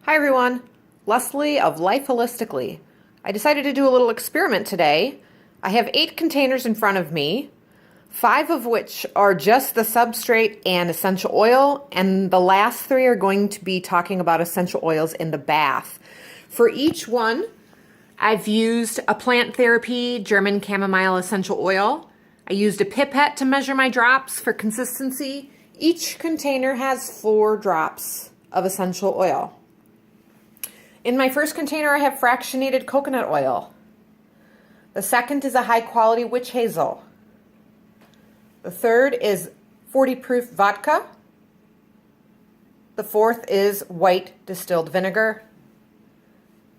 Hi everyone, Leslie of Life Holistically. I decided to do a little experiment today. I have 8 containers in front of me, 5 of which are just the substrate and essential oil, and the last 3 are going to be talking about essential oils in the bath. For each one, I've used a plant therapy German chamomile essential oil. I used a pipette to measure my drops for consistency. Each container has 4 drops of essential oil. In my first container, I have fractionated coconut oil. The second is a high-quality witch hazel. The third is 40-proof vodka. The fourth is white distilled vinegar.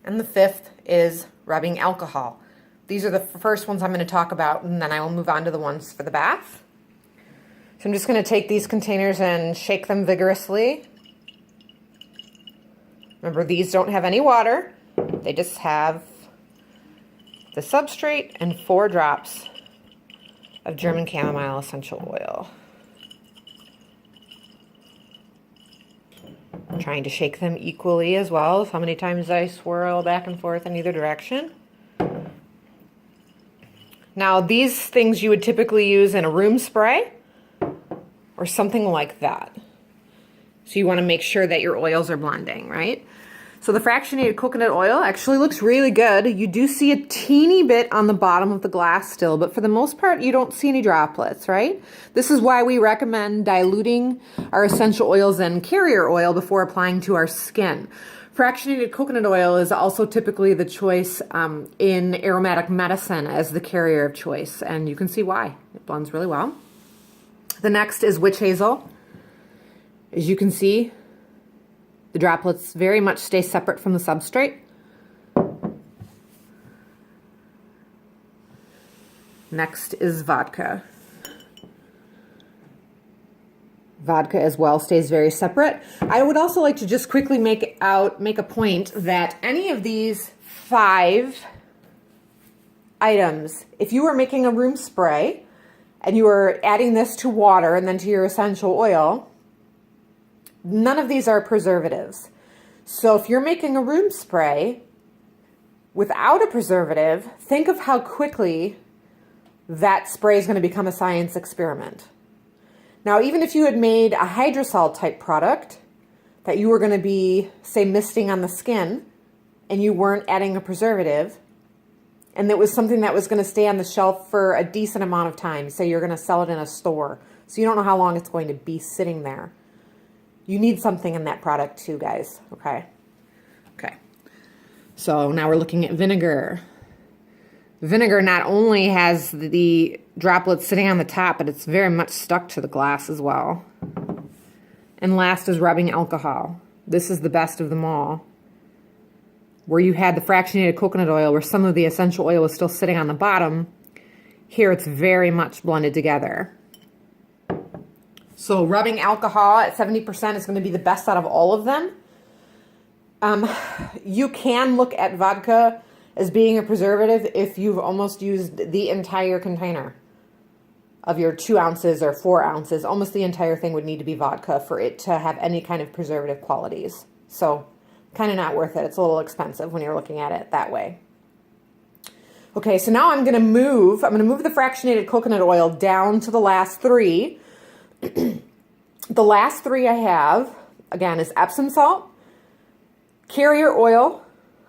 And the fifth is rubbing alcohol. These are the first ones I'm going to talk about, and then I will move on to the ones for the bath. So I'm just going to take these containers and shake them vigorously. Remember, these don't have any water. They just have the substrate and 4 drops of German chamomile essential oil. I'm trying to shake them equally as well. How many times I swirl back and forth in either direction. Now, these things you would typically use in a room spray or something like that. So you want to make sure that your oils are blending, right? So the fractionated coconut oil actually looks really good. You do see a teeny bit on the bottom of the glass still, but for the most part, you don't see any droplets, right? This is why we recommend diluting our essential oils and carrier oil before applying to our skin. Fractionated coconut oil is also typically the choice in aromatic medicine as the carrier of choice, and you can see why. It blends really well. The next is witch hazel. As you can see, the droplets very much stay separate from the substrate. Next is vodka. Vodka as well stays very separate. I would also like to just quickly make a point that any of these 5 items, if you were making a room spray and you were adding this to water and then to your essential oil, none of these are preservatives. So if you're making a room spray without a preservative, think of how quickly that spray is going to become a science experiment. Now, even if you had made a hydrosol type product that you were going to be, say, misting on the skin and you weren't adding a preservative, and it was something that was going to stay on the shelf for a decent amount of time, say you're going to sell it in a store, so you don't know how long it's going to be sitting there. You need something in that product too, guys, okay? Okay. So now we're looking at vinegar. Vinegar not only has the droplets sitting on the top, but it's very much stuck to the glass as well. And last is rubbing alcohol. This is the best of them all. Where you had the fractionated coconut oil, where some of the essential oil was still sitting on the bottom, here it's very much blended together. So rubbing alcohol at 70% is going to be the best out of all of them. You can look at vodka as being a preservative if you've almost used the entire container of your 2 ounces or 4 ounces. Almost the entire thing would need to be vodka for it to have any kind of preservative qualities. So kind of not worth it. It's a little expensive when you're looking at it that way. Okay, so now I'm going to move the fractionated coconut oil down to the last 3. The last 3 I have, again, is Epsom salt, carrier oil,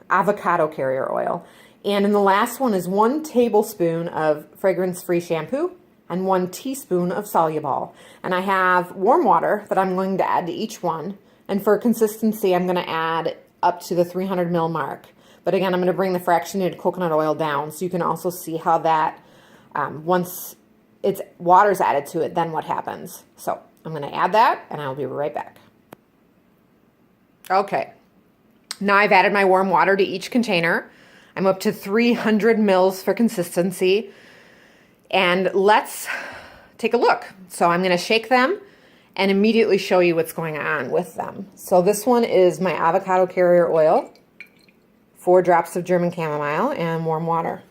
avocado carrier oil, and in the last one is 1 tablespoon of fragrance-free shampoo and 1 teaspoon of Soluble. And I have warm water that I'm going to add to each one, and for consistency I'm going to add up to the 300 ml mark. But again, I'm going to bring the fractionated coconut oil down so you can also see how that, once it's water's added to it, then what happens. So I'm going to add that and I'll be right back. Okay, now I've added my warm water to each container. I'm up to 300 mils for consistency, and let's take a look. So I'm going to shake them and immediately show you what's going on with them. So this one is my avocado carrier oil, 4 drops of German chamomile, and warm water.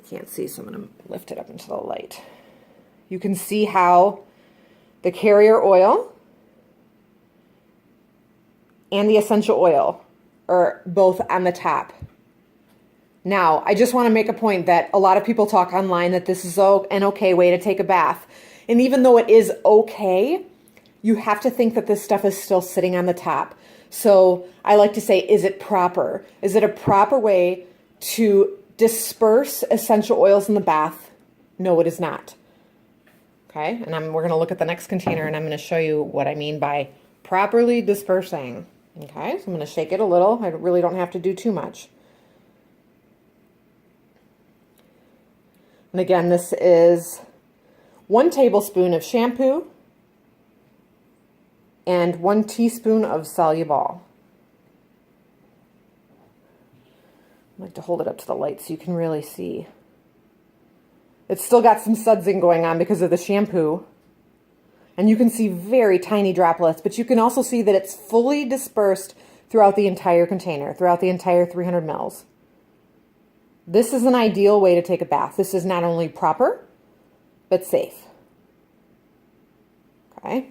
Can't see, so I'm going to lift it up into the light. You can see how the carrier oil and the essential oil are both on the top. Now, I just want to make a point that a lot of people talk online that this is an okay way to take a bath. And even though it is okay, you have to think that this stuff is still sitting on the top. So I like to say, is it proper? Is it a proper way to disperse essential oils in the bath? No, it is not. Okay, and we're going to look at the next container and I'm going to show you what I mean by properly dispersing. Okay, so I'm going to shake it a little. I really don't have to do too much. And again, this is 1 tablespoon of shampoo and 1 teaspoon of soluble. I like to hold it up to the light so you can really see. It's still got some sudsing going on because of the shampoo. And you can see very tiny droplets, but you can also see that it's fully dispersed throughout the entire container, throughout the entire 300 mils. This is an ideal way to take a bath. This is not only proper, but safe. Okay.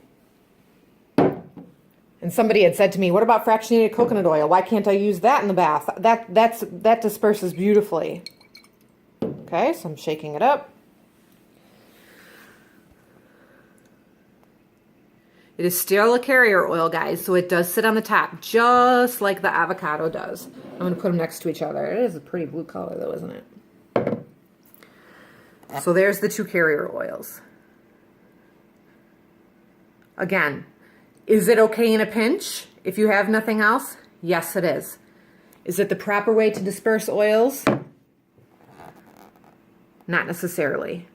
And somebody had said to me, what about fractionated coconut oil? Why can't I use that in the bath? That disperses beautifully. Okay, so I'm shaking it up. It is still a carrier oil, guys, so it does sit on the top, just like the avocado does. I'm going to put them next to each other. It is a pretty blue color, though, isn't it? So there's the 2 carrier oils. Again, is it okay in a pinch if you have nothing else? Yes, it is. Is it the proper way to disperse oils? Not necessarily.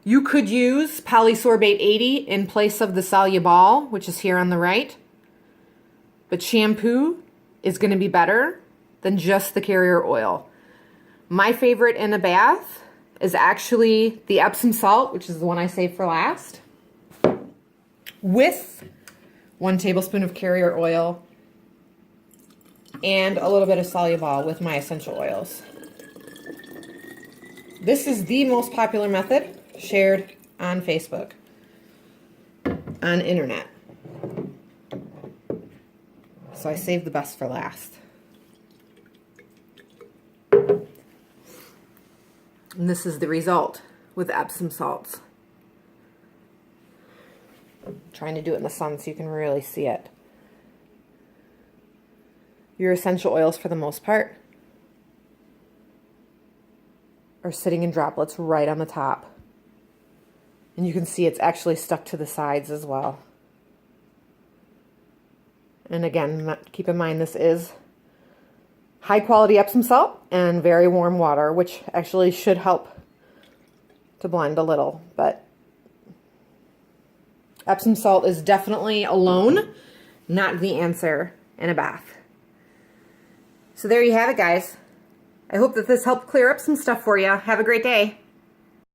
You could use polysorbate 80 in place of the soluble, which is here on the right. But shampoo is going to be better than just the carrier oil. My favorite in a bath is actually the Epsom salt, which is the one I saved for last, with 1 tablespoon of carrier oil and a little bit of soluble with my essential oils. This is the most popular method shared on Facebook, on internet. So I saved the best for last. And this is the result with Epsom salts. I'm trying to do it in the sun so you can really see it. Your essential oils, for the most part, are sitting in droplets right on the top. And you can see it's actually stuck to the sides as well. And again, keep in mind this is high quality Epsom salt and very warm water, which actually should help to blend a little. But Epsom salt is definitely alone not the answer in a bath. So there you have it, guys. I hope that this helped clear up some stuff for you. Have a great day.